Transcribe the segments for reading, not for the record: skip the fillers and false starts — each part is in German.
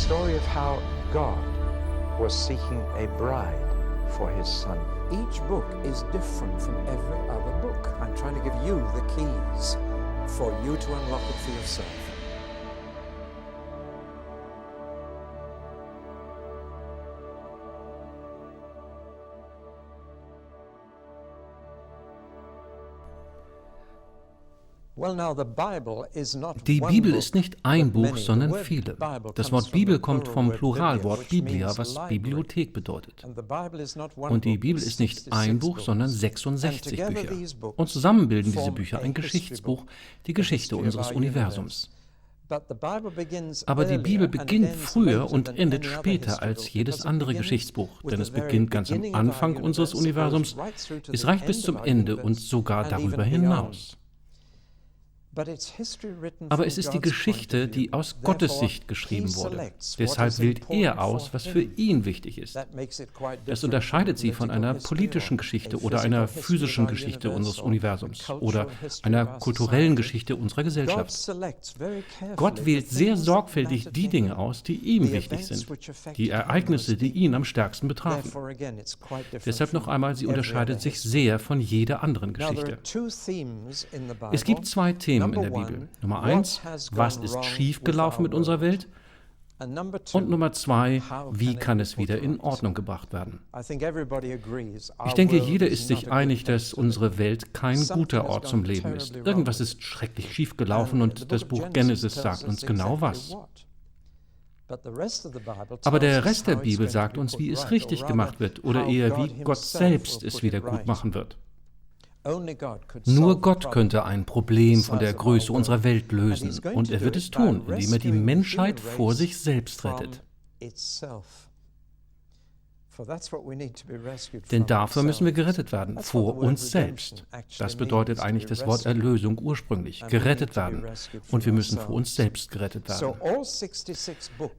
story of how God was seeking a bride for his son. Each book is different from every other book. I'm trying to give you the keys for you to unlock it for yourself. Die Bibel ist nicht ein Buch, sondern viele. Das Wort Bibel kommt vom Pluralwort Biblia, was Bibliothek bedeutet. Und die Bibel ist nicht ein Buch, sondern 66 Bücher. Und zusammen bilden diese Bücher ein Geschichtsbuch, die Geschichte unseres Universums. Aber die Bibel beginnt früher und endet später als jedes andere Geschichtsbuch, denn es beginnt ganz am Anfang unseres Universums, es reicht bis zum Ende und sogar darüber hinaus. Aber es ist die Geschichte, die aus Gottes Sicht geschrieben wurde. Deshalb wählt er aus, was für ihn wichtig ist. Das unterscheidet sie von einer politischen Geschichte oder einer physischen Geschichte unseres Universums oder einer kulturellen Geschichte unserer Gesellschaft. Gott wählt sehr sorgfältig die Dinge aus, die ihm wichtig sind, die Ereignisse, die ihn am stärksten betrafen. Deshalb noch einmal, sie unterscheidet sich sehr von jeder anderen Geschichte. Es gibt zwei Themen in der Bibel. Nummer 1, was ist schiefgelaufen mit unserer Welt? Und Nummer 2, wie kann es wieder in Ordnung gebracht werden? Ich denke, jeder ist sich einig, dass unsere Welt kein guter Ort zum Leben ist. Irgendwas ist schrecklich schiefgelaufen und das Buch Genesis sagt uns genau was. Aber der Rest der Bibel sagt uns, wie es richtig gemacht wird oder eher, wie Gott selbst es wieder gut machen wird. Nur Gott könnte ein Problem von der Größe unserer Welt lösen. Und er wird es tun, indem er die Menschheit vor sich selbst rettet. Denn dafür müssen wir gerettet werden, vor uns selbst. Das bedeutet eigentlich das Wort Erlösung ursprünglich, gerettet werden. Und wir müssen vor uns selbst gerettet werden.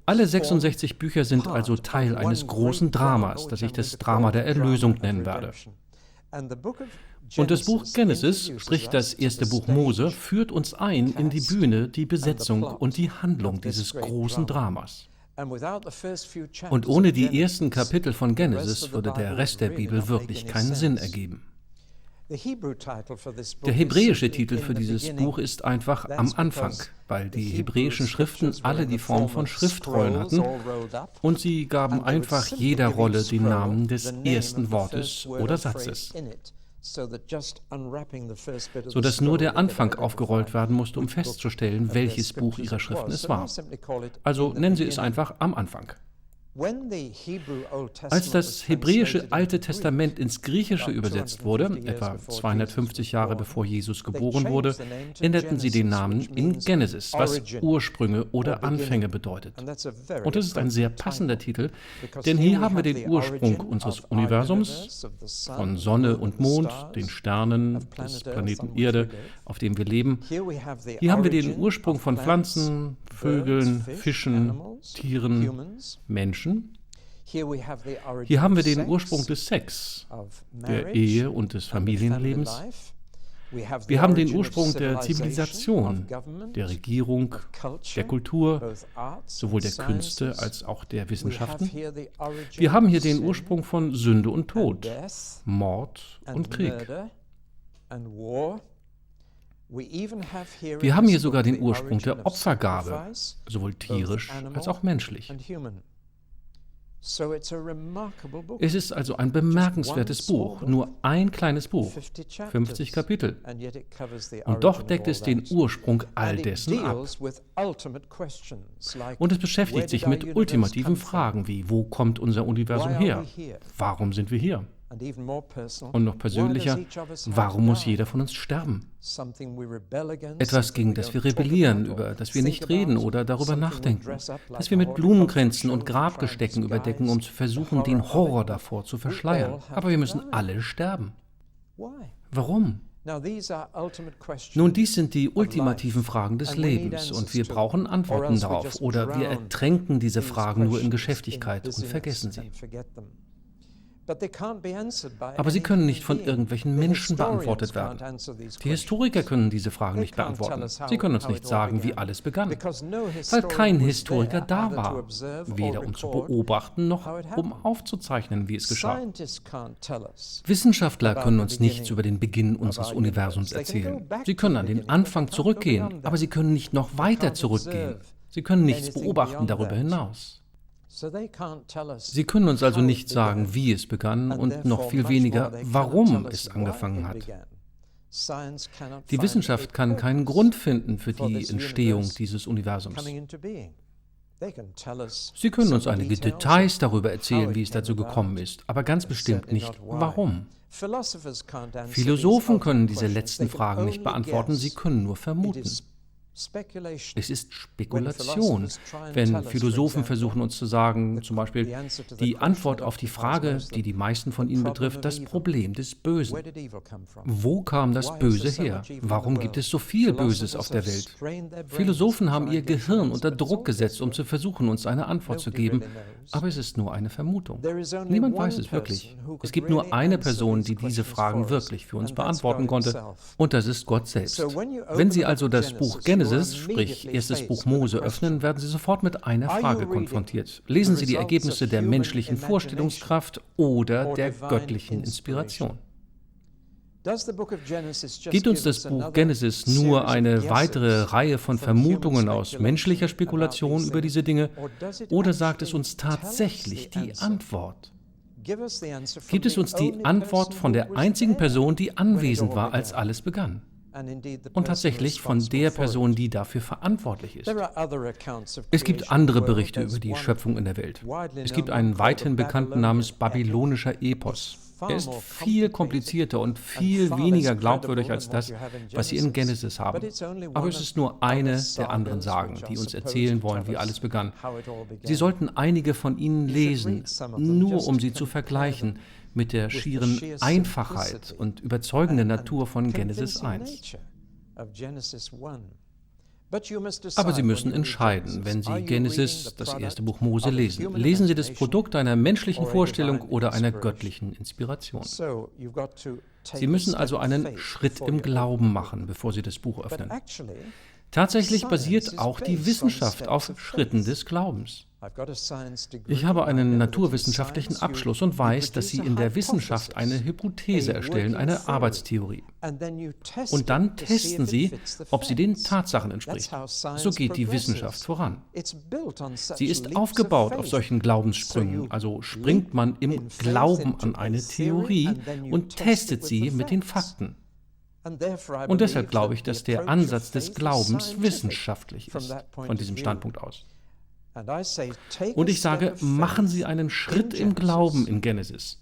Alle 66 Bücher sind also Teil eines großen Dramas, das ich das Drama der Erlösung nennen werde. Und das Buch Genesis, sprich das erste Buch Mose, führt uns ein in die Bühne, die Besetzung und die Handlung dieses großen Dramas. Und ohne die ersten Kapitel von Genesis würde der Rest der Bibel wirklich keinen Sinn ergeben. Der hebräische Titel für dieses Buch ist einfach am Anfang, weil die hebräischen Schriften alle die Form von Schriftrollen hatten und sie gaben einfach jeder Rolle den Namen des ersten Wortes oder Satzes, sodass nur der Anfang aufgerollt werden musste, um festzustellen, welches Buch ihrer Schriften es war. Also nennen Sie es einfach am Anfang. Als das hebräische Alte Testament ins Griechische übersetzt wurde, etwa 250 Jahre bevor Jesus geboren wurde, änderten sie den Namen in Genesis, was Ursprünge oder Anfänge bedeutet. Und das ist ein sehr passender Titel, denn hier haben wir den Ursprung unseres Universums, von Sonne und Mond, den Sternen, des Planeten Erde, auf dem wir leben. Hier haben wir den Ursprung von Pflanzen, Vögeln, Fischen, Tieren, Menschen. Hier haben wir den Ursprung des Sex, der Ehe und des Familienlebens. Wir haben den Ursprung der Zivilisation, der Regierung, der Kultur, sowohl der Künste als auch der Wissenschaften. Wir haben hier den Ursprung von Sünde und Tod, Mord und Krieg. Wir haben hier sogar den Ursprung der Opfergabe, sowohl tierisch als auch menschlich. Es ist also ein bemerkenswertes Buch, nur ein kleines Buch, 50 Kapitel. Und doch deckt es den Ursprung all dessen ab. Und es beschäftigt sich mit ultimativen Fragen wie, wo kommt unser Universum her? Warum sind wir hier? Und noch persönlicher, warum muss jeder von uns sterben? Etwas, gegen das wir rebellieren, über das wir nicht reden oder darüber nachdenken, das wir mit Blumenkränzen und Grabgestecken überdecken, um zu versuchen, den Horror davor zu verschleiern. Aber wir müssen alle sterben. Warum? Nun, dies sind die ultimativen Fragen des Lebens und wir brauchen Antworten darauf oder wir ertränken diese Fragen nur in Geschäftigkeit und vergessen sie. Aber sie können nicht von irgendwelchen Menschen beantwortet werden. Die Historiker können diese Fragen nicht beantworten. Sie können uns nicht sagen, wie alles begann, weil kein Historiker da war, weder um zu beobachten noch um aufzuzeichnen, wie es geschah. Wissenschaftler können uns nichts über den Beginn unseres Universums erzählen. Sie können an den Anfang zurückgehen, aber sie können nicht noch weiter zurückgehen. Sie können nichts beobachten darüber hinaus. Sie können uns also nicht sagen, wie es begann und noch viel weniger, warum es angefangen hat. Die Wissenschaft kann keinen Grund finden für die Entstehung dieses Universums. Sie können uns einige Details darüber erzählen, wie es dazu gekommen ist, aber ganz bestimmt nicht, warum. Philosophen können diese letzten Fragen nicht beantworten, sie können nur vermuten. Es ist Spekulation, wenn Philosophen versuchen uns zu sagen, zum Beispiel, die Antwort auf die Frage, die die meisten von ihnen betrifft, das Problem des Bösen. Wo kam das Böse her? Warum gibt es so viel Böses auf der Welt? Philosophen haben ihr Gehirn unter Druck gesetzt, um zu versuchen, uns eine Antwort zu geben, aber es ist nur eine Vermutung. Niemand weiß es wirklich. Es gibt nur eine Person, die diese Fragen wirklich für uns beantworten konnte, und das ist Gott selbst. Wenn Sie also das Buch Genesis, sprich erstes Buch Mose, öffnen, werden Sie sofort mit einer Frage konfrontiert. Lesen Sie die Ergebnisse der menschlichen Vorstellungskraft oder der göttlichen Inspiration? Gibt uns das Buch Genesis nur eine weitere Reihe von Vermutungen aus menschlicher Spekulation über diese Dinge, oder sagt es uns tatsächlich die Antwort? Gibt es uns die Antwort von der einzigen Person, die anwesend war, als alles begann? Und tatsächlich von der Person, die dafür verantwortlich ist. Es gibt andere Berichte über die Schöpfung in der Welt. Es gibt einen weithin bekannten namens babylonischer Epos. Er ist viel komplizierter und viel weniger glaubwürdig als das, was Sie in Genesis haben. Aber es ist nur eine der anderen Sagen, die uns erzählen wollen, wie alles begann. Sie sollten einige von ihnen lesen, nur um sie zu vergleichen mit der schieren Einfachheit und überzeugenden Natur von Genesis 1. Aber Sie müssen entscheiden, wenn Sie Genesis, das erste Buch Mose, lesen. Lesen Sie das Produkt einer menschlichen Vorstellung oder einer göttlichen Inspiration. Sie müssen also einen Schritt im Glauben machen, bevor Sie das Buch öffnen. Tatsächlich basiert auch die Wissenschaft auf Schritten des Glaubens. Ich habe einen naturwissenschaftlichen Abschluss und weiß, dass Sie in der Wissenschaft eine Hypothese erstellen, eine Arbeitstheorie. Und dann testen Sie, ob sie den Tatsachen entspricht. So geht die Wissenschaft voran. Sie ist aufgebaut auf solchen Glaubenssprüngen, also springt man im Glauben an eine Theorie und testet sie mit den Fakten. Und deshalb glaube ich, dass der Ansatz des Glaubens wissenschaftlich ist, von diesem Standpunkt aus. Und ich sage, machen Sie einen Schritt im Glauben in Genesis.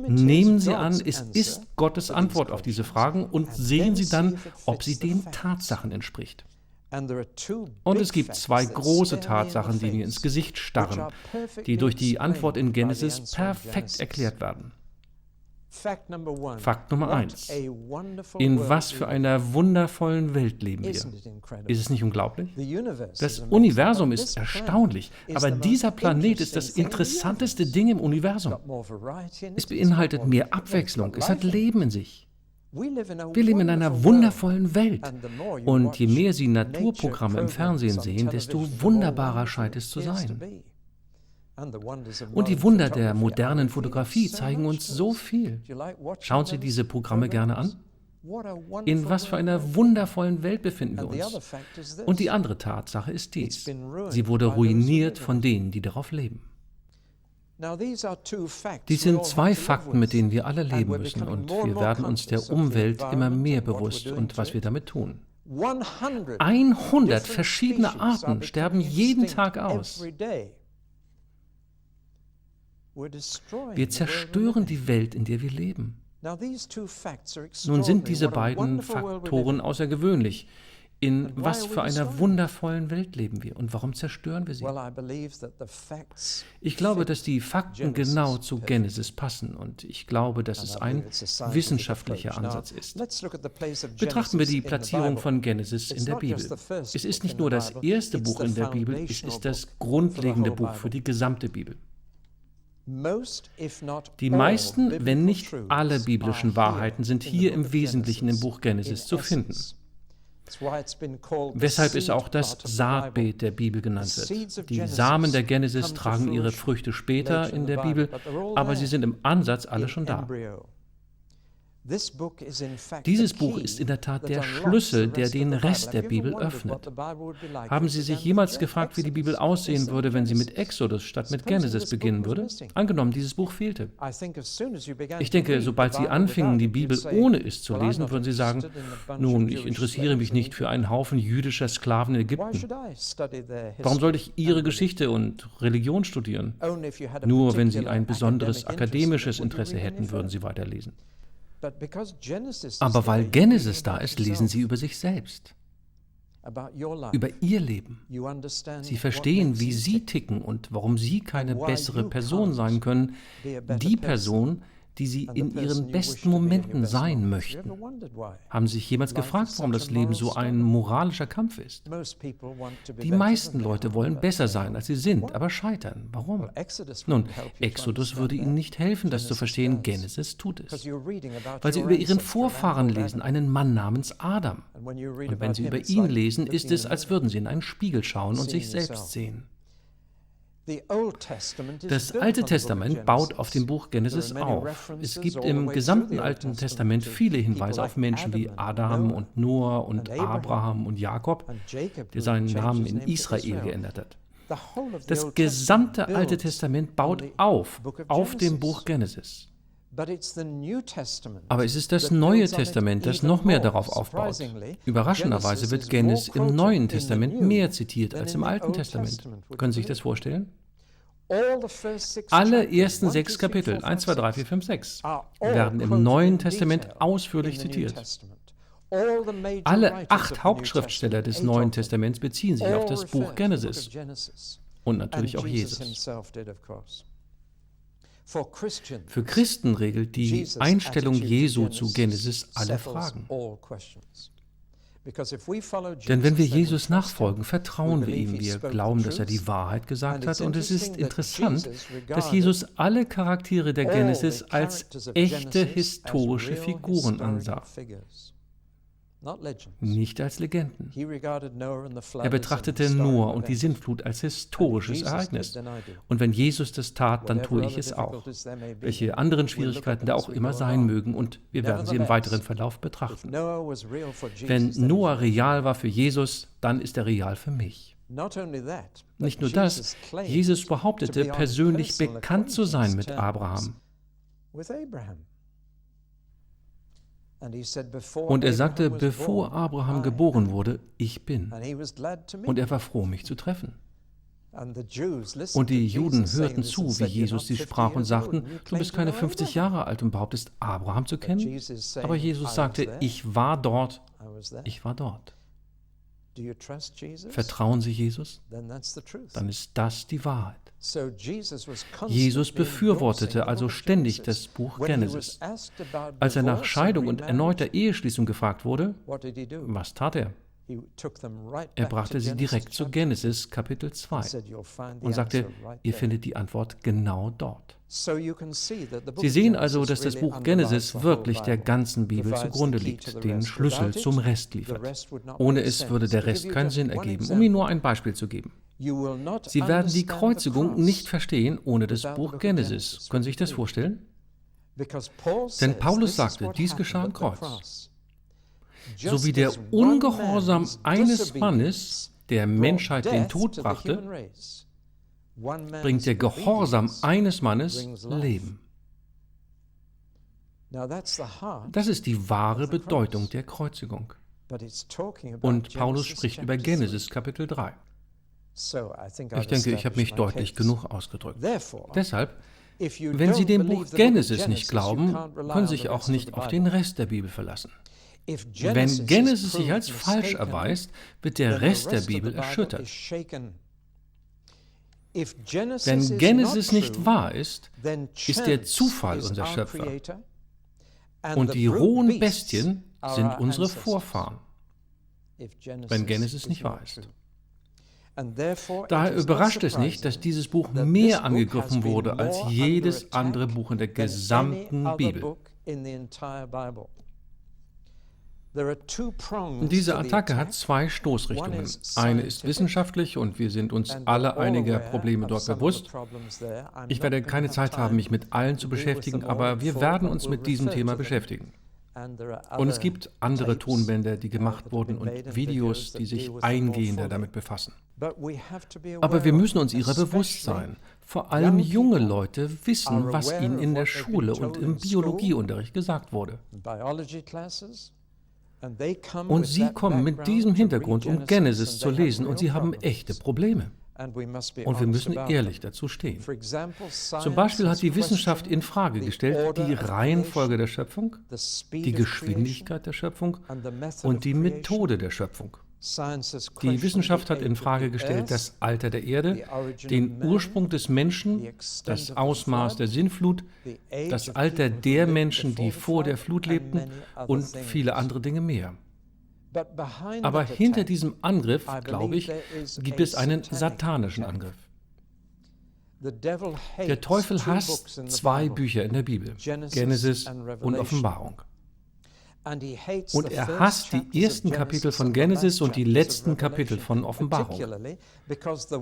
Nehmen Sie an, es ist Gottes Antwort auf diese Fragen und sehen Sie dann, ob sie den Tatsachen entspricht. Und es gibt zwei große Tatsachen, die mir ins Gesicht starren, die durch die Antwort in Genesis perfekt erklärt werden. Fakt Nummer 1. In was für einer wundervollen Welt leben wir? Ist es nicht unglaublich? Das Universum ist erstaunlich, aber dieser Planet ist das interessanteste Ding im Universum. Es beinhaltet mehr Abwechslung, es hat Leben in sich. Wir leben in einer wundervollen Welt. Und je mehr Sie Naturprogramme im Fernsehen sehen, desto wunderbarer scheint es zu sein. Und die Wunder der modernen Fotografie zeigen uns so viel. Schauen Sie diese Programme gerne an. In was für einer wundervollen Welt befinden wir uns? Und die andere Tatsache ist dies. Sie wurde ruiniert von denen, die darauf leben. Dies sind zwei Fakten, mit denen wir alle leben müssen, und wir werden uns der Umwelt immer mehr bewusst und was wir damit tun. 100 verschiedene Arten sterben jeden Tag aus. Wir zerstören die Welt, in der wir leben. Nun sind diese beiden Faktoren außergewöhnlich. In was für einer wundervollen Welt leben wir und warum zerstören wir sie? Ich glaube, dass die Fakten genau zu Genesis passen und ich glaube, dass es ein wissenschaftlicher Ansatz ist. Betrachten wir die Platzierung von Genesis in der Bibel. Es ist nicht nur das erste Buch in der Bibel, es ist das grundlegende Buch für die gesamte Bibel. Die meisten, wenn nicht alle biblischen Wahrheiten sind hier im Wesentlichen im Buch Genesis zu finden. Weshalb es auch das Saatbeet der Bibel genannt wird. Die Samen der Genesis tragen ihre Früchte später in der Bibel, aber sie sind im Ansatz alle schon da. Dieses Buch ist in der Tat der Schlüssel, der den Rest der Bibel öffnet. Haben Sie sich jemals gefragt, wie die Bibel aussehen würde, wenn sie mit Exodus statt mit Genesis beginnen würde? Angenommen, dieses Buch fehlte. Ich denke, sobald Sie anfingen, die Bibel ohne es zu lesen, würden Sie sagen, nun, ich interessiere mich nicht für einen Haufen jüdischer Sklaven in Ägypten. Warum sollte ich Ihre Geschichte und Religion studieren? Nur wenn Sie ein besonderes akademisches Interesse hätten, würden Sie weiterlesen. Aber weil Genesis da ist, lesen Sie über sich selbst, über Ihr Leben. Sie verstehen, wie Sie ticken und warum Sie keine bessere Person sein können, die Person, die Sie in Ihren besten Momenten sein möchten. Haben Sie sich jemals gefragt, warum das Leben so ein moralischer Kampf ist? Die meisten Leute wollen besser sein, als sie sind, aber scheitern. Warum? Nun, Exodus würde Ihnen nicht helfen, das zu verstehen. Genesis tut es. Weil Sie über Ihren Vorfahren lesen, einen Mann namens Adam. Und wenn Sie über ihn lesen, ist es, als würden Sie in einen Spiegel schauen und sich selbst sehen. Das Alte Testament baut auf dem Buch Genesis auf. Es gibt im gesamten Alten Testament viele Hinweise auf Menschen wie Adam und Noah und Abraham und Jakob, der seinen Namen in Israel geändert hat. Das gesamte Alte Testament baut auf dem Buch Genesis. Aber es ist das Neue Testament, das noch mehr darauf aufbaut. Überraschenderweise wird Genesis im Neuen Testament mehr zitiert als im Alten Testament. Können Sie sich das vorstellen? Alle ersten 6 Kapitel, 1, 2, 3, 4, 5, 6, werden im Neuen Testament ausführlich zitiert. Alle 8 Hauptschriftsteller des Neuen Testaments beziehen sich auf das Buch Genesis. Und natürlich auch Jesus. Für Christen regelt die Einstellung Jesu zu Genesis alle Fragen. Denn wenn wir Jesus nachfolgen, vertrauen wir ihm. Wir glauben, dass er die Wahrheit gesagt hat. Und es ist interessant, dass Jesus alle Charaktere der Genesis als echte historische Figuren ansah. Nicht als Legenden. Er betrachtete Noah und die Sintflut als historisches Ereignis. Und wenn Jesus das tat, dann tue ich es auch. Welche anderen Schwierigkeiten da auch immer sein mögen, und wir werden sie im weiteren Verlauf betrachten. Wenn Noah real war für Jesus, dann ist er real für mich. Nicht nur das, Jesus behauptete, persönlich bekannt zu sein mit Abraham. Und er sagte, bevor Abraham geboren wurde, ich bin. Und er war froh, mich zu treffen. Und die Juden hörten zu, wie Jesus sie sprach und sagten, du bist keine 50 Jahre alt und behauptest, Abraham zu kennen? Aber Jesus sagte, ich war dort, ich war dort. Vertrauen Sie Jesus? Dann ist das die Wahrheit. Jesus befürwortete also ständig das Buch Genesis. Als er nach Scheidung und erneuter Eheschließung gefragt wurde, was tat er? Er brachte sie direkt zu Genesis Kapitel 2 und sagte, ihr findet die Antwort genau dort. Sie sehen also, dass das Buch Genesis wirklich der ganzen Bibel zugrunde liegt, den Schlüssel zum Rest liefert. Ohne es würde der Rest keinen Sinn ergeben, um Ihnen nur ein Beispiel zu geben. Sie werden die Kreuzigung nicht verstehen ohne das Buch Genesis. Können Sie sich das vorstellen? Denn Paulus sagte, dies geschah am Kreuz. So wie der Ungehorsam eines Mannes der Menschheit den Tod brachte, bringt der Gehorsam eines Mannes Leben. Das ist die wahre Bedeutung der Kreuzigung. Und Paulus spricht über Genesis Kapitel 3. Ich denke, ich habe mich deutlich genug ausgedrückt. Deshalb, wenn Sie dem Buch Genesis nicht glauben, können Sie sich auch nicht auf den Rest der Bibel verlassen. Wenn Genesis sich als falsch erweist, wird der Rest der Bibel erschüttert. Wenn Genesis nicht wahr ist, ist der Zufall unser Schöpfer. Und die rohen Bestien sind unsere Vorfahren, wenn Genesis nicht wahr ist. Daher überrascht es nicht, dass dieses Buch mehr angegriffen wurde als jedes andere Buch in der gesamten Bibel. Diese Attacke hat zwei Stoßrichtungen. Eine ist wissenschaftlich und wir sind uns alle einiger Probleme dort bewusst. Ich werde keine Zeit haben, mich mit allen zu beschäftigen, aber wir werden uns mit diesem Thema beschäftigen. Und es gibt andere Tonbänder, die gemacht wurden und Videos, die sich eingehender damit befassen. Aber wir müssen uns ihrer bewusst sein. Vor allem junge Leute wissen, was ihnen in der Schule und im Biologieunterricht gesagt wurde. Und sie kommen mit diesem Hintergrund, um Genesis zu lesen, und sie haben echte Probleme. Und wir müssen ehrlich dazu stehen. Zum Beispiel hat die Wissenschaft in Frage gestellt die Reihenfolge der Schöpfung, die Geschwindigkeit der Schöpfung und die Methode der Schöpfung. Die Wissenschaft hat in Frage gestellt das Alter der Erde, den Ursprung des Menschen, das Ausmaß der Sintflut, das Alter der Menschen, die vor der Flut lebten und viele andere Dinge mehr. Aber hinter diesem Angriff, glaube ich, gibt es einen satanischen Angriff. Der Teufel hasst zwei Bücher in der Bibel, Genesis und Offenbarung. Und er hasst die ersten Kapitel von Genesis und die letzten Kapitel von Offenbarung.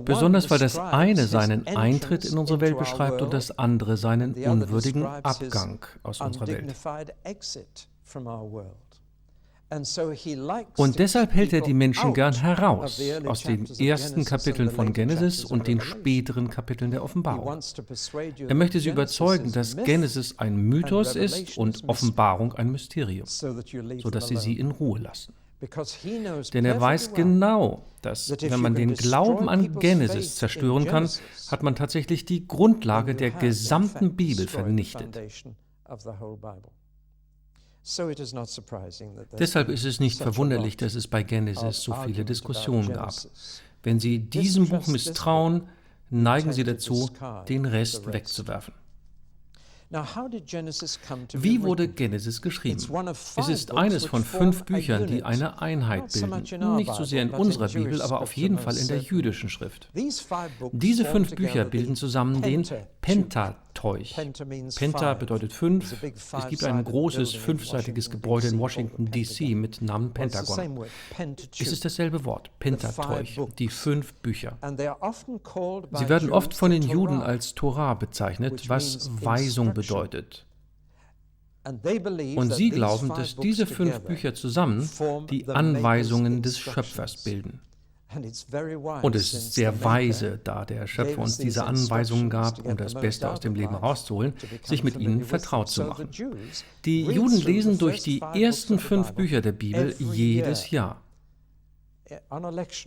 Besonders weil das eine seinen Eintritt in unsere Welt beschreibt und das andere seinen unwürdigen Abgang aus unserer Welt. Und deshalb hält er die Menschen gern heraus aus den ersten Kapiteln von Genesis und den späteren Kapiteln der Offenbarung. Er möchte sie überzeugen, dass Genesis ein Mythos ist und Offenbarung ein Mysterium, sodass sie in Ruhe lassen. Denn er weiß genau, dass, wenn man den Glauben an Genesis zerstören kann, hat man tatsächlich die Grundlage der gesamten Bibel vernichtet. Deshalb ist es nicht verwunderlich, dass es bei Genesis so viele Diskussionen gab. Wenn Sie diesem Buch misstrauen, neigen Sie dazu, den Rest wegzuwerfen. Wie wurde Genesis geschrieben? Es ist eines von 5 Büchern, die eine Einheit bilden. Nicht so sehr in unserer Bibel, aber auf jeden Fall in der jüdischen Schrift. Diese 5 Bücher bilden zusammen den Pentateuch. Penta bedeutet 5. Es gibt ein großes 5-seitiges Gebäude in Washington, D.C. mit Namen Pentagon. Es ist dasselbe Wort, Pentateuch, die 5 Bücher. Sie werden oft von den Juden als Torah bezeichnet, was Weisung bedeutet. Und sie glauben, dass diese 5 Bücher zusammen die Anweisungen des Schöpfers bilden. Und es ist sehr weise, da der Schöpfer uns diese Anweisungen gab, um das Beste aus dem Leben herauszuholen, sich mit ihnen vertraut zu machen. Die Juden lesen durch die ersten 5 Bücher der Bibel jedes Jahr.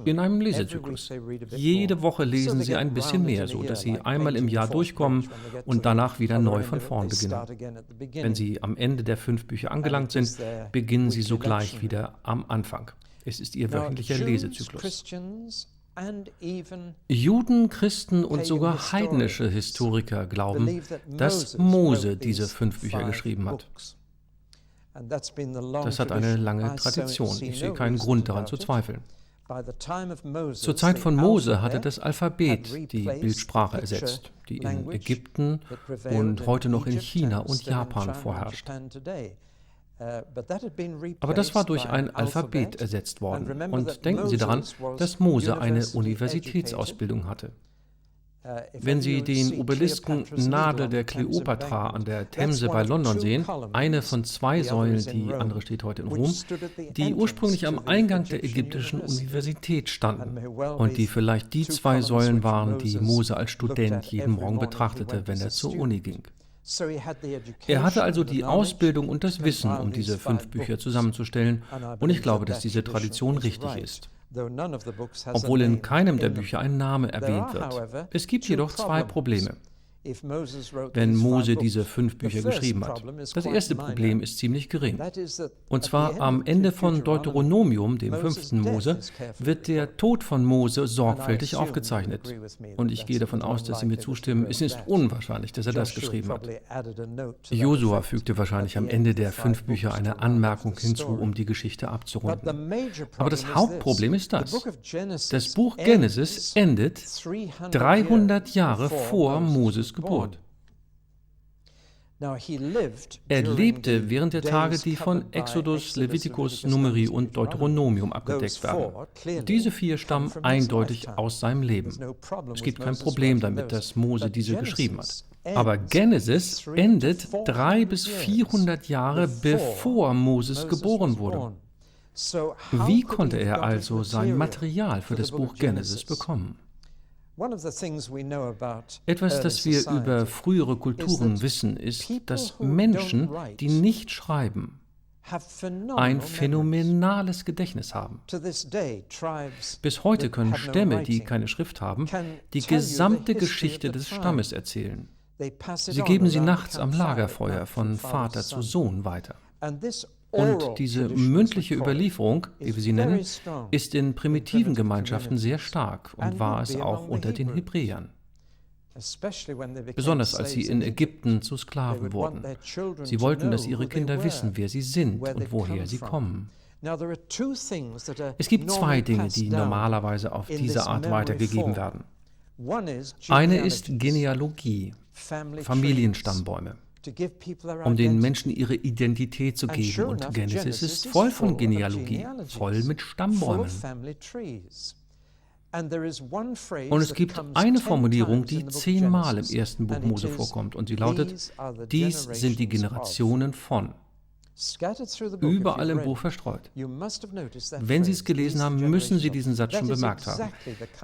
In einem Lesezyklus. Jede Woche lesen sie ein bisschen mehr, so dass sie einmal im Jahr durchkommen und danach wieder neu von vorn beginnen. Wenn sie am Ende der 5 Bücher angelangt sind, beginnen sie sogleich wieder am Anfang. Es ist ihr wöchentlicher Lesezyklus. Juden, Christen und sogar heidnische Historiker glauben, dass Mose diese 5 Bücher geschrieben hat. Das hat eine lange Tradition. Ich sehe keinen Grund daran zu zweifeln. Zur Zeit von Mose hatte das Alphabet die Bildsprache ersetzt, die in Ägypten und heute noch in China und Japan vorherrscht. Aber das war durch ein Alphabet ersetzt worden. Und denken Sie daran, dass Mose eine Universitätsausbildung hatte. Wenn Sie den Obelisken Nadel der Kleopatra an der Themse bei London sehen, eine von 2 Säulen, die andere steht heute in Rom, die ursprünglich am Eingang der ägyptischen Universität standen und die vielleicht die 2 Säulen waren, die Mose als Student jeden Morgen betrachtete, wenn er zur Uni ging. Er hatte also die Ausbildung und das Wissen, um diese 5 Bücher zusammenzustellen, und ich glaube, dass diese Tradition richtig ist. Obwohl in keinem der Bücher ein Name erwähnt wird. Es gibt jedoch 2 Probleme. wenn Mose diese 5 Bücher geschrieben hat. Das erste Problem ist ziemlich gering. Und zwar am Ende von Deuteronomium, dem 5. Mose, wird der Tod von Mose sorgfältig aufgezeichnet. Und ich gehe davon aus, dass Sie mir zustimmen, es ist unwahrscheinlich, dass er das geschrieben hat. Josua fügte wahrscheinlich am Ende der 5 Bücher eine Anmerkung hinzu, um die Geschichte abzurunden. Aber das Hauptproblem ist das. Das Buch Genesis endet 300 Jahre vor Moses Geburt. Er lebte während der Tage, die von Exodus, Levitikus, Numeri und Deuteronomium abgedeckt werden. Diese 4 stammen eindeutig aus seinem Leben. Es gibt kein Problem damit, dass Mose diese geschrieben hat. Aber Genesis endet 300 bis 400 Jahre bevor Moses geboren wurde. Wie konnte er also sein Material für das Buch Genesis bekommen? Etwas, das wir über frühere Kulturen wissen, ist, dass Menschen, die nicht schreiben, ein phänomenales Gedächtnis haben. Bis heute können Stämme, die keine Schrift haben, die gesamte Geschichte des Stammes erzählen. Sie geben sie nachts am Lagerfeuer von Vater zu Sohn weiter. Und diese mündliche Überlieferung, wie wir sie nennen, ist in primitiven Gemeinschaften sehr stark und war es auch unter den Hebräern. Besonders als sie in Ägypten zu Sklaven wurden. Sie wollten, dass ihre Kinder wissen, wer sie sind und woher sie kommen. Es gibt 2 Dinge, die normalerweise auf diese Art weitergegeben werden. Eine ist Genealogie, Familienstammbäume, um den Menschen ihre Identität zu geben. Und Genesis ist voll von Genealogie, voll mit Stammbäumen. Und es gibt eine Formulierung, die 10-mal im 1. Buch Mose vorkommt. Und sie lautet, dies sind die Generationen von. Überall im Buch verstreut. Wenn Sie es gelesen haben, müssen Sie diesen Satz schon bemerkt haben.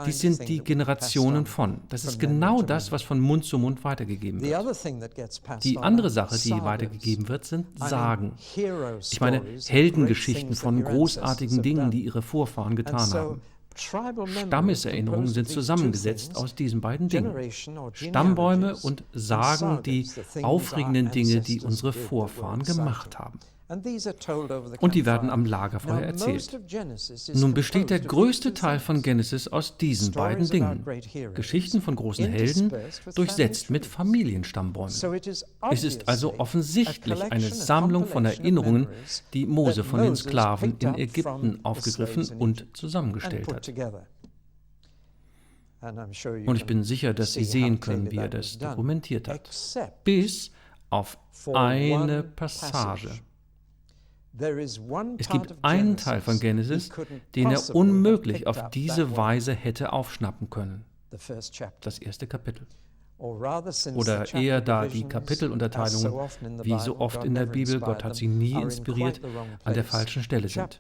Dies sind die Generationen von. Das ist genau das, was von Mund zu Mund weitergegeben wird. Die andere Sache, die weitergegeben wird, sind Sagen. Ich meine, Heldengeschichten von großartigen Dingen, die Ihre Vorfahren getan haben. Stammeserinnerungen sind zusammengesetzt aus diesen beiden Dingen. Stammbäume und Sagen, die aufregenden Dinge, die unsere Vorfahren gemacht haben. Und die werden am Lagerfeuer erzählt. Nun besteht der größte Teil von Genesis aus diesen beiden Dingen. Geschichten von großen Helden, durchsetzt mit Familienstammbäumen. Es ist also offensichtlich eine Sammlung von Erinnerungen, die Mose von den Sklaven in Ägypten aufgegriffen und zusammengestellt hat. Und ich bin sicher, dass Sie sehen können, wie er das dokumentiert hat. Bis auf eine Passage. Es gibt einen Teil von Genesis, den er unmöglich auf diese Weise hätte aufschnappen können. Das 1. Kapitel. Oder eher, da die Kapitelunterteilungen, wie so oft in der Bibel, Gott hat sie nie inspiriert, an der falschen Stelle sind.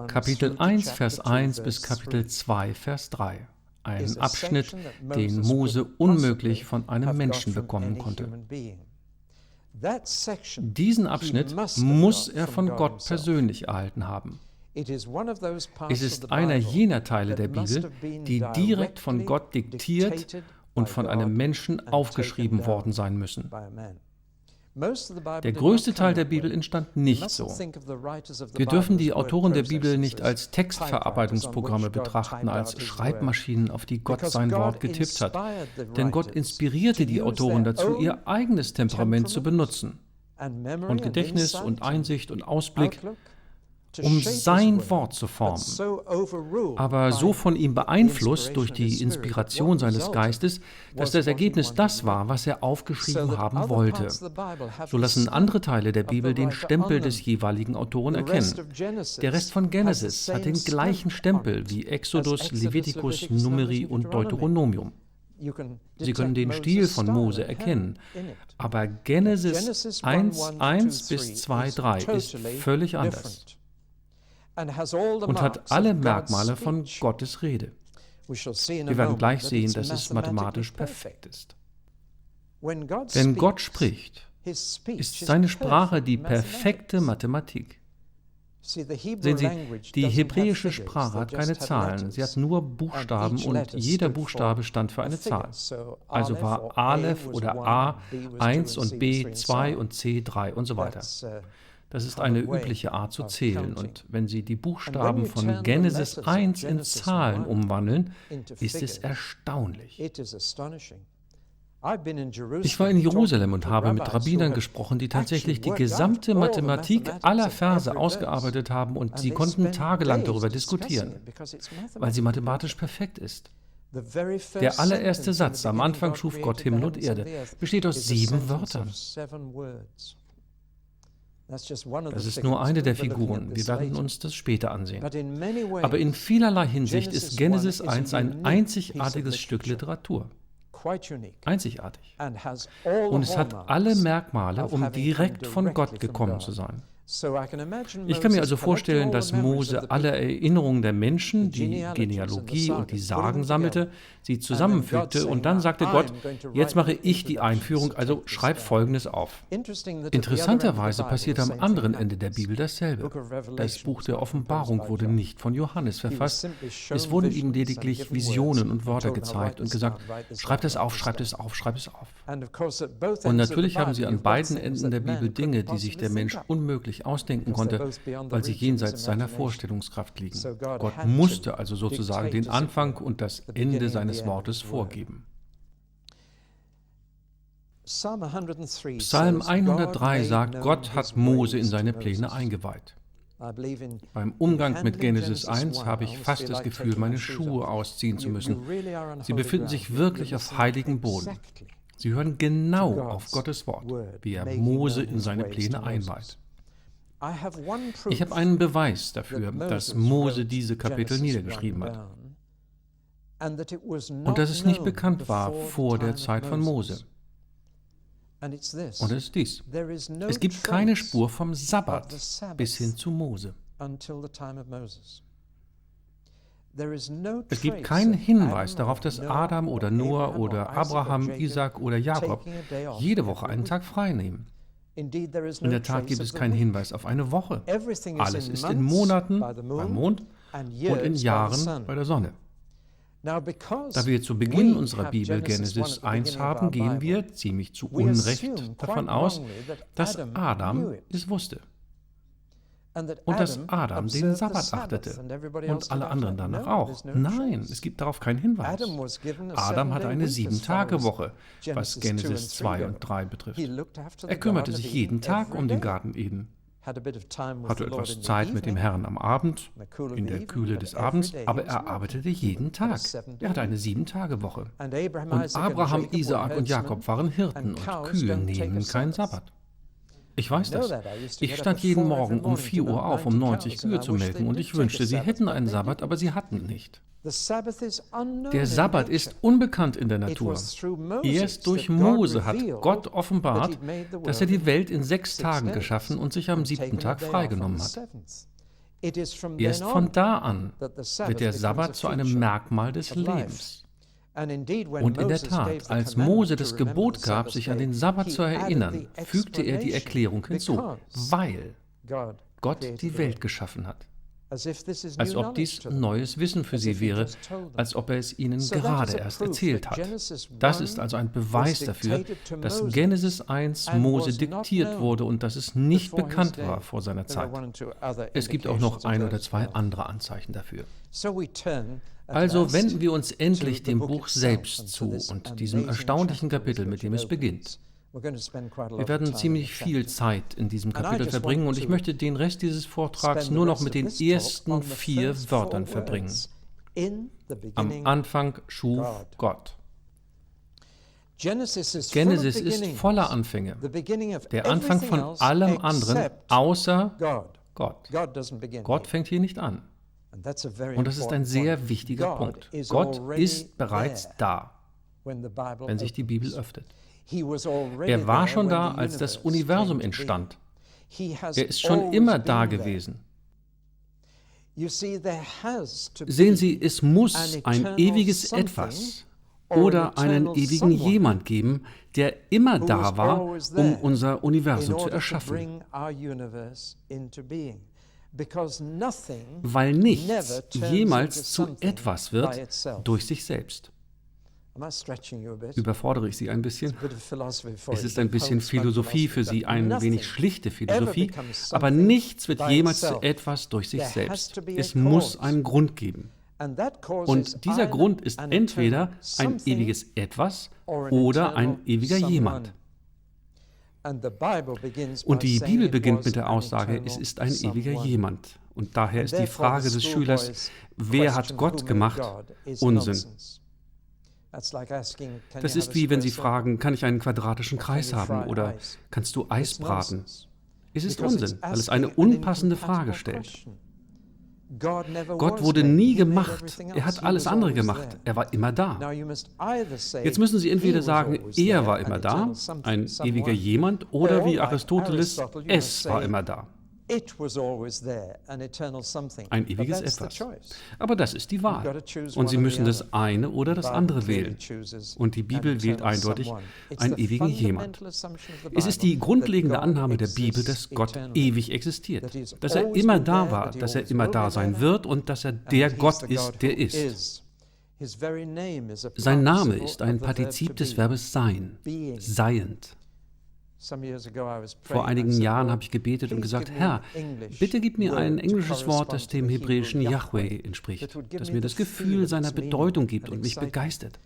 Kapitel 1, Vers 1 bis Kapitel 2, Vers 3. Ein Abschnitt, den Mose unmöglich von einem Menschen bekommen konnte. Diesen Abschnitt muss er von Gott persönlich erhalten haben. Es ist einer jener Teile der Bibel, die direkt von Gott diktiert und von einem Menschen aufgeschrieben worden sein müssen. Der größte Teil der Bibel entstand nicht so. Wir dürfen die Autoren der Bibel nicht als Textverarbeitungsprogramme betrachten, als Schreibmaschinen, auf die Gott sein Wort getippt hat. Denn Gott inspirierte die Autoren dazu, ihr eigenes Temperament zu benutzen. Und Gedächtnis und Einsicht und Ausblick, um sein Wort zu formen, aber so von ihm beeinflusst durch die Inspiration seines Geistes, dass das Ergebnis das war, was er aufgeschrieben haben wollte. So lassen andere Teile der Bibel den Stempel des jeweiligen Autoren erkennen. Der Rest von Genesis hat den gleichen Stempel wie Exodus, Levitikus, Numeri und Deuteronomium. Sie können den Stil von Mose erkennen, aber Genesis 1 bis 2,3 ist völlig anders und hat alle Merkmale von Gottes Rede. Wir werden gleich sehen, dass es mathematisch perfekt ist. Wenn Gott spricht, ist seine Sprache die perfekte Mathematik. Sehen Sie, die hebräische Sprache hat keine Zahlen, sie hat nur Buchstaben und jeder Buchstabe stand für eine Zahl. Also war Aleph oder A 1 und B 2 und C 3 und so weiter. Das ist eine übliche Art zu zählen und wenn Sie die Buchstaben von Genesis 1 in Zahlen umwandeln, ist es erstaunlich. Ich war in Jerusalem und habe mit Rabbinern gesprochen, die tatsächlich die gesamte Mathematik aller Verse ausgearbeitet haben und sie konnten tagelang darüber diskutieren, weil sie mathematisch perfekt ist. Der allererste Satz, am Anfang schuf Gott Himmel und Erde, besteht aus 7 Wörtern. Das ist nur eine der Figuren, wir werden uns das später ansehen. Aber in vielerlei Hinsicht ist Genesis 1 ein einzigartiges Stück Literatur. Einzigartig. Und es hat alle Merkmale, um direkt von Gott gekommen zu sein. Ich kann mir also vorstellen, dass Mose alle Erinnerungen der Menschen, die Genealogie und die Sagen sammelte, sie zusammenfügte und dann sagte Gott, jetzt mache ich die Einführung, also schreib Folgendes auf. Interessanterweise passiert am anderen Ende der Bibel dasselbe. Das Buch der Offenbarung wurde nicht von Johannes verfasst, es wurden ihm lediglich Visionen und Wörter gezeigt und gesagt, schreib das auf, schreib es auf, schreib es auf. Und natürlich haben sie an beiden Enden der Bibel Dinge, die sich der Mensch unmöglich ausdenken konnte, weil sie jenseits seiner Vorstellungskraft liegen. Gott musste also sozusagen den Anfang und das Ende seines Wortes vorgeben. Psalm 103 sagt, Gott hat Mose in seine Pläne eingeweiht. Beim Umgang mit Genesis 1 habe ich fast das Gefühl, meine Schuhe ausziehen zu müssen. Sie befinden sich wirklich auf heiligem Boden. Sie hören genau auf Gottes Wort, wie er Mose in seine Pläne einweiht. Ich habe einen Beweis dafür, dass Mose diese Kapitel niedergeschrieben hat. Und dass es nicht bekannt war vor der Zeit von Mose. Und es ist dies. Es gibt keine Spur vom Sabbat bis hin zu Mose. Es gibt keinen Hinweis darauf, dass Adam oder Noah oder Abraham, Isaac oder Jakob jede Woche einen Tag frei nehmen. In der Tat gibt es keinen Hinweis auf eine Woche. Alles ist in Monaten beim Mond und in Jahren bei der Sonne. Da wir zu Beginn unserer Bibel Genesis 1 haben, gehen wir, ziemlich zu Unrecht, davon aus, dass Adam es wusste. Und dass Adam den Sabbat achtete und alle anderen danach auch. Nein, es gibt darauf keinen Hinweis. Adam hatte eine 7-Tage-Woche, was Genesis 2 und 3 betrifft. Er kümmerte sich jeden Tag um den Garten Eden, hatte etwas Zeit mit dem Herrn am Abend, in der Kühle des Abends, aber er arbeitete jeden Tag. Er hatte eine 7-Tage-Woche. Und Abraham, Isaak und Jakob waren Hirten und Kühe nehmen keinen Sabbat. Ich weiß das. Ich stand jeden Morgen um 4 Uhr auf, um 90 Kühe zu melken und ich wünschte, sie hätten einen Sabbat, aber sie hatten nicht. Der Sabbat ist unbekannt in der Natur. Erst durch Mose hat Gott offenbart, dass er die Welt in 6 Tagen geschaffen und sich am 7. Tag freigenommen hat. Erst von da an wird der Sabbat zu einem Merkmal des Lebens. Und in der Tat, als Mose das Gebot gab, sich an den Sabbat zu erinnern, fügte er die Erklärung hinzu, weil Gott die Welt geschaffen hat. Als ob dies neues Wissen für sie wäre, als ob er es ihnen gerade erst erzählt hat. Das ist also ein Beweis dafür, dass Genesis 1 Mose diktiert wurde und dass es nicht bekannt war vor seiner Zeit. Es gibt auch noch 1 oder 2 andere Anzeichen dafür. Also wenden wir uns endlich dem Buch selbst zu und diesem erstaunlichen Kapitel, mit dem es beginnt. Wir werden ziemlich viel Zeit in diesem Kapitel verbringen und ich möchte den Rest dieses Vortrags nur noch mit den ersten 4 Wörtern verbringen. Am Anfang schuf Gott. Genesis ist voller Anfänge. Der Anfang von allem anderen außer Gott. Gott fängt hier nicht an. Und das ist ein sehr wichtiger Punkt. Gott ist bereits da, wenn sich die Bibel öffnet. Er war schon da, als das Universum entstand. Er ist schon immer da gewesen. Sehen Sie, es muss ein ewiges Etwas oder einen ewigen Jemand geben, der immer da war, um unser Universum zu erschaffen. weil nichts jemals zu etwas wird durch sich selbst. Überfordere ich Sie ein bisschen? Es ist ein bisschen Philosophie für Sie, ein wenig schlichte Philosophie, aber nichts wird jemals zu etwas durch sich selbst. Es muss einen Grund geben. Und dieser Grund ist entweder ein ewiges Etwas oder ein ewiger Jemand. Und die Bibel beginnt mit der Aussage, es ist ein ewiger Jemand. Und daher ist die Frage des Schülers, wer hat Gott gemacht, Unsinn. Das ist wie wenn Sie fragen, kann ich einen quadratischen Kreis haben oder kannst du Eis braten? Es ist Unsinn, weil es eine unpassende Frage stellt. Gott wurde nie gemacht, er hat alles andere gemacht, er war immer da. Jetzt müssen Sie entweder sagen, er war immer da, ein ewiger Jemand, oder wie Aristoteles, es war immer da. Ein ewiges Etwas. Aber das ist die Wahl. Und Sie müssen das eine oder das andere wählen. Und die Bibel wählt eindeutig einen ewigen Jemand. Es ist die grundlegende Annahme der Bibel, dass Gott ewig existiert. Dass er immer da war, dass er immer da sein wird und dass er der Gott ist, der ist. Sein Name ist ein Partizip des Verbes sein, seiend. Vor einigen Jahren habe ich gebetet und gesagt, Herr, bitte gib mir ein englisches Wort, das dem hebräischen Yahweh entspricht, das mir das Gefühl seiner Bedeutung gibt und mich begeistert.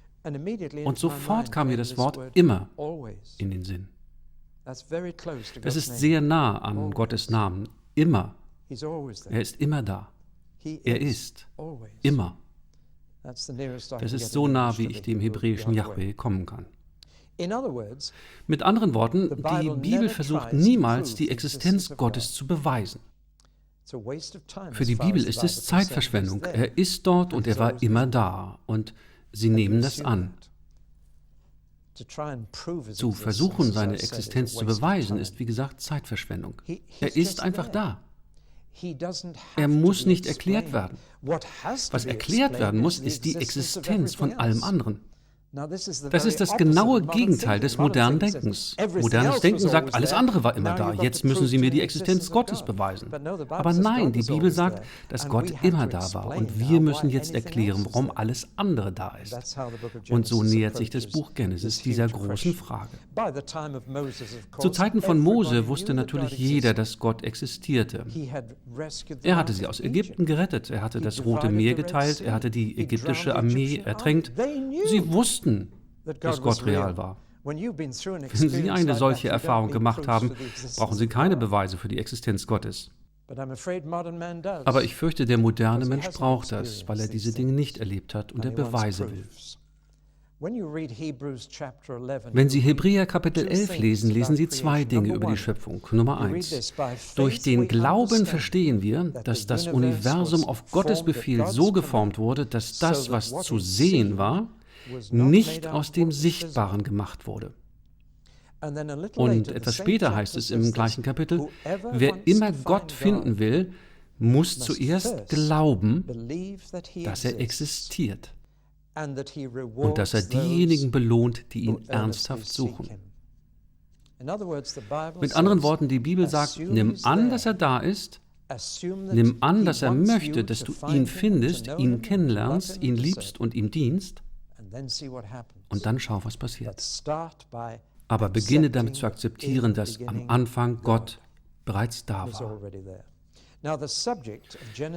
Und sofort kam mir das Wort immer in den Sinn. Das ist sehr nah an Gottes Namen, immer. Er ist immer da. Er ist immer. Das ist so nah, wie ich dem hebräischen Yahweh kommen kann. Mit anderen Worten, die Bibel versucht niemals, die Existenz Gottes zu beweisen. Für die Bibel ist es Zeitverschwendung. Er ist dort und er war immer da. Und sie nehmen das an. Zu versuchen, seine Existenz zu beweisen, ist wie gesagt Zeitverschwendung. Er ist einfach da. Er muss nicht erklärt werden. Was erklärt werden muss, ist die Existenz von allem anderen. Das ist das genaue Gegenteil des modernen Denkens. Modernes Denken sagt, alles andere war immer da, jetzt müssen Sie mir die Existenz Gottes beweisen. Aber nein, die Bibel sagt, dass Gott immer da war und wir müssen jetzt erklären, warum alles andere da ist. Und so nähert sich das Buch Genesis dieser großen Frage. Zu Zeiten von Mose wusste natürlich jeder, dass Gott existierte. Er hatte sie aus Ägypten gerettet, er hatte das Rote Meer geteilt, er hatte die ägyptische Armee ertränkt. Sie wussten, dass Gott real war. Wenn Sie eine solche Erfahrung gemacht haben, brauchen Sie keine Beweise für die Existenz Gottes. Aber ich fürchte, der moderne Mensch braucht das, weil er diese Dinge nicht erlebt hat und er Beweise will. Wenn Sie Hebräer Kapitel 11 lesen, lesen Sie zwei Dinge über die Schöpfung. Nummer 1. Durch den Glauben verstehen wir, dass das Universum auf Gottes Befehl so geformt wurde, dass das, was zu sehen war, nicht aus dem Sichtbaren gemacht wurde. Und etwas später heißt es im gleichen Kapitel, wer immer Gott finden will, muss zuerst glauben, dass er existiert und dass er diejenigen belohnt, die ihn ernsthaft suchen. Mit anderen Worten, die Bibel sagt, nimm an, dass er da ist, nimm an, dass er möchte, dass du ihn findest, ihn kennenlernst, ihn liebst und ihm dienst, und dann schau, was passiert. Aber beginne damit zu akzeptieren, dass am Anfang Gott bereits da war.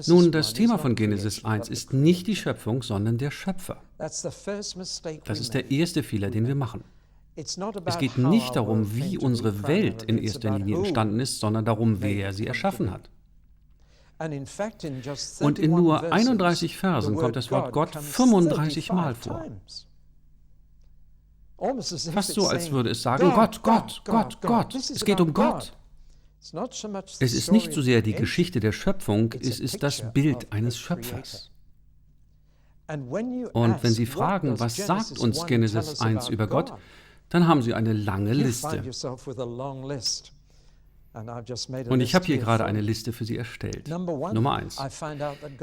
Nun, das Thema von Genesis 1 ist nicht die Schöpfung, sondern der Schöpfer. Das ist der erste Fehler, den wir machen. Es geht nicht darum, wie unsere Welt in erster Linie entstanden ist, sondern darum, wer sie erschaffen hat. Und in nur 31 Versen kommt das Wort Gott 35 Mal vor. Fast so, als würde es sagen, Gott, Gott, Gott, Gott. Es geht um Gott. Es ist nicht so sehr die Geschichte der Schöpfung, es ist das Bild eines Schöpfers. Und wenn Sie fragen, was sagt uns Genesis 1 über Gott, dann haben Sie eine lange Liste. Und ich habe hier gerade eine Liste für Sie erstellt. Nummer 1.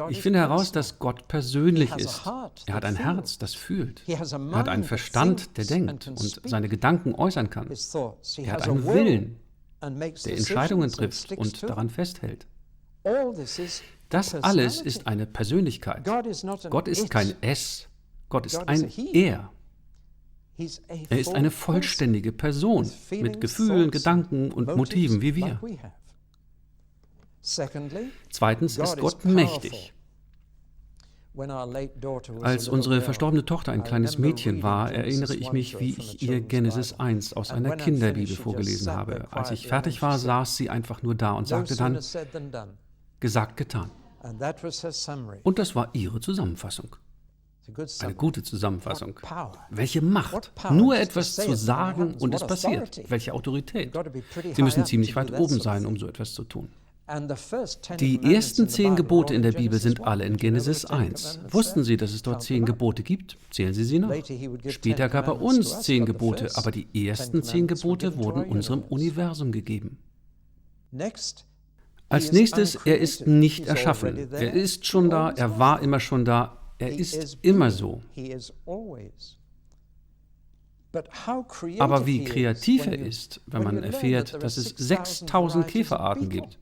Ich finde heraus, dass Gott persönlich ist. Er hat ein Herz, das fühlt. Er hat einen Verstand, der denkt und seine Gedanken äußern kann. Er hat einen Willen, der Entscheidungen trifft und daran festhält. Das alles ist eine Persönlichkeit. Gott ist kein Es, Gott ist ein Er. Er ist eine vollständige Person mit Gefühlen, Gedanken und Motiven wie wir. Zweitens ist Gott mächtig. Als unsere verstorbene Tochter ein kleines Mädchen war, erinnere ich mich, wie ich ihr Genesis 1 aus einer Kinderbibel vorgelesen habe. Als ich fertig war, saß sie einfach nur da und sagte dann, gesagt, getan. Und das war ihre Zusammenfassung. Eine gute Zusammenfassung. Welche Macht, nur etwas zu sagen und es passiert. Welche Autorität. Sie müssen ziemlich weit oben sein, um so etwas zu tun. Die ersten 10 Gebote in der Bibel sind alle in Genesis 1. Wussten Sie, dass es dort 10 Gebote gibt? Zählen Sie sie nach. Später gab er uns 10 Gebote, aber die ersten 10 Gebote wurden unserem Universum gegeben. Als nächstes, er ist nicht erschaffen. Er ist schon da, er war immer schon da, er ist immer so. Aber wie kreativ er ist, wenn man erfährt, dass es 6000 Käferarten gibt.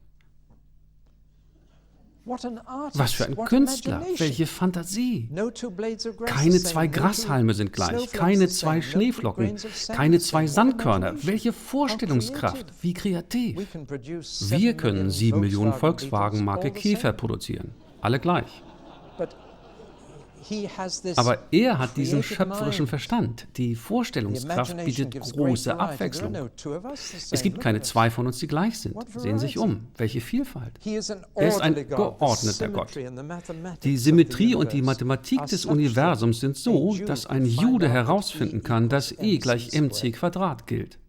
Was für ein Künstler, welche Fantasie. Keine 2 Grashalme sind gleich, keine 2 Schneeflocken, keine 2 Sandkörner. Welche Vorstellungskraft, wie kreativ. Wir können 7 Millionen Volkswagen-Marke Käfer produzieren, alle gleich. Aber er hat diesen schöpferischen Verstand. Die Vorstellungskraft bietet große Abwechslung. Es gibt keine 2 von uns, die gleich sind. Sehen Sie sich um. Welche Vielfalt. Er ist ein geordneter Gott. Die Symmetrie und die Mathematik des Universums sind so, dass ein Jude herausfinden kann, dass E = mc² gilt.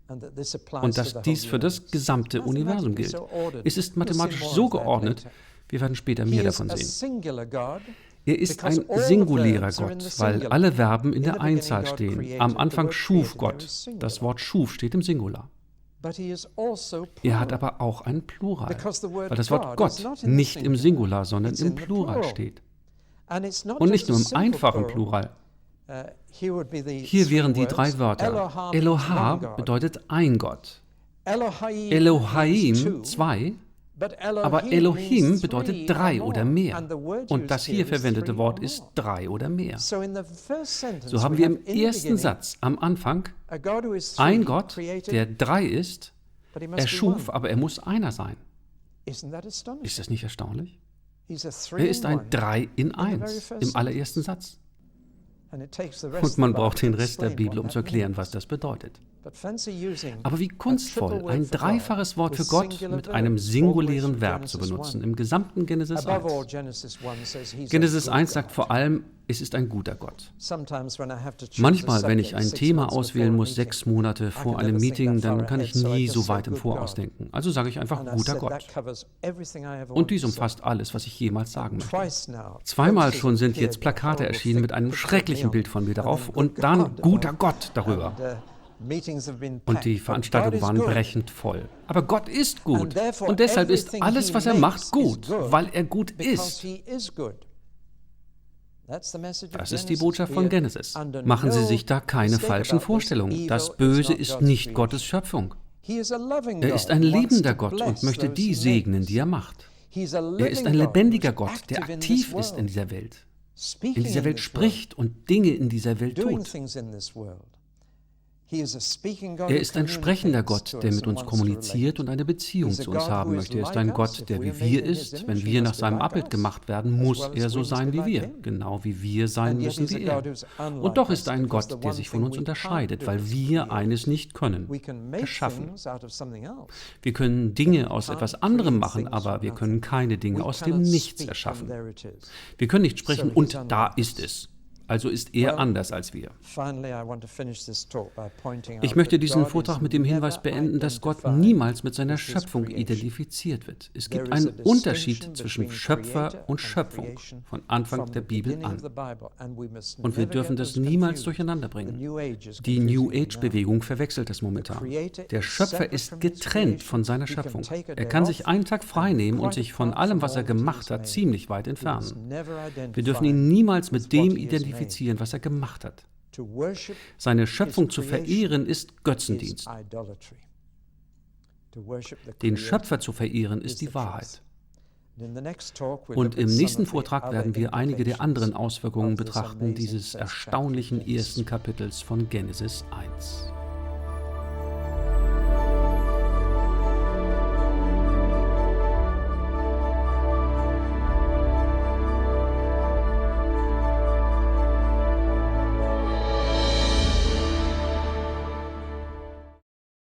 Und dass dies für das gesamte Universum gilt. Es ist mathematisch so geordnet, wir werden später mehr davon sehen. Er ist ein singulärer Gott, weil alle Verben in der Einzahl stehen. Am Anfang schuf Gott. Das Wort schuf steht im Singular. Er hat aber auch ein Plural, weil das Wort Gott nicht im Singular, sondern im Plural steht. Und nicht nur im einfachen Plural. Hier wären die 3 Wörter. Eloha bedeutet ein Gott. Elohim 2. Aber Elohim bedeutet 3 oder mehr. Und das hier verwendete Wort ist 3 oder mehr. So haben wir im ersten Satz am Anfang ein Gott, der 3 ist. Er schuf, aber er muss einer sein. Ist das nicht erstaunlich? Er ist ein 3 in 1 im allerersten Satz. Und man braucht den Rest der Bibel, um zu erklären, was das bedeutet. Aber wie kunstvoll, ein dreifaches Wort für Gott mit einem singulären Verb zu benutzen, im gesamten Genesis 1. Genesis 1 sagt vor allem, es ist ein guter Gott. Manchmal, wenn ich ein Thema auswählen muss, 6 Monate vor einem Meeting, dann kann ich nie so weit im Voraus denken. Also sage ich einfach guter Gott. Und dies umfasst alles, was ich jemals sagen möchte. 2-mal schon sind jetzt Plakate erschienen mit einem schrecklichen Bild von mir darauf und dann guter Gott darüber. Und die Veranstaltungen waren brechend voll. Aber Gott ist gut. Und deshalb ist alles, was er macht, gut, weil er gut ist. Das ist die Botschaft von Genesis. Machen Sie sich da keine falschen Vorstellungen. Das Böse ist nicht Gottes Schöpfung. Er ist ein lebender Gott und möchte die segnen, die er macht. Er ist ein lebendiger Gott, der aktiv ist in dieser Welt. In dieser Welt spricht und Dinge in dieser Welt tut. Er ist ein sprechender Gott, der mit uns kommuniziert und eine Beziehung zu uns haben möchte. Er ist ein Gott, der wie wir ist. Wenn wir nach seinem Abbild gemacht werden, muss er so sein wie wir. Genau wie wir sein müssen wie er. Und doch ist er ein Gott, der sich von uns unterscheidet, weil wir eines nicht können. Erschaffen. Wir können Dinge aus etwas anderem machen, aber wir können keine Dinge aus dem Nichts erschaffen. Wir können nicht sprechen, und da ist es. Also ist er anders als wir. Ich möchte diesen Vortrag mit dem Hinweis beenden, dass Gott niemals mit seiner Schöpfung identifiziert wird. Es gibt einen Unterschied zwischen Schöpfer und Schöpfung von Anfang der Bibel an. Und wir dürfen das niemals durcheinander bringen. Die New Age-Bewegung verwechselt das momentan. Der Schöpfer ist getrennt von seiner Schöpfung. Er kann sich einen Tag frei nehmen und sich von allem, was er gemacht hat, ziemlich weit entfernen. Wir dürfen ihn niemals mit dem identifizieren, was er gemacht hat. Seine Schöpfung zu verehren, ist Götzendienst. Den Schöpfer zu verehren, ist die Wahrheit. Und im nächsten Vortrag werden wir einige der anderen Auswirkungen betrachten dieses erstaunlichen ersten Kapitels von Genesis 1.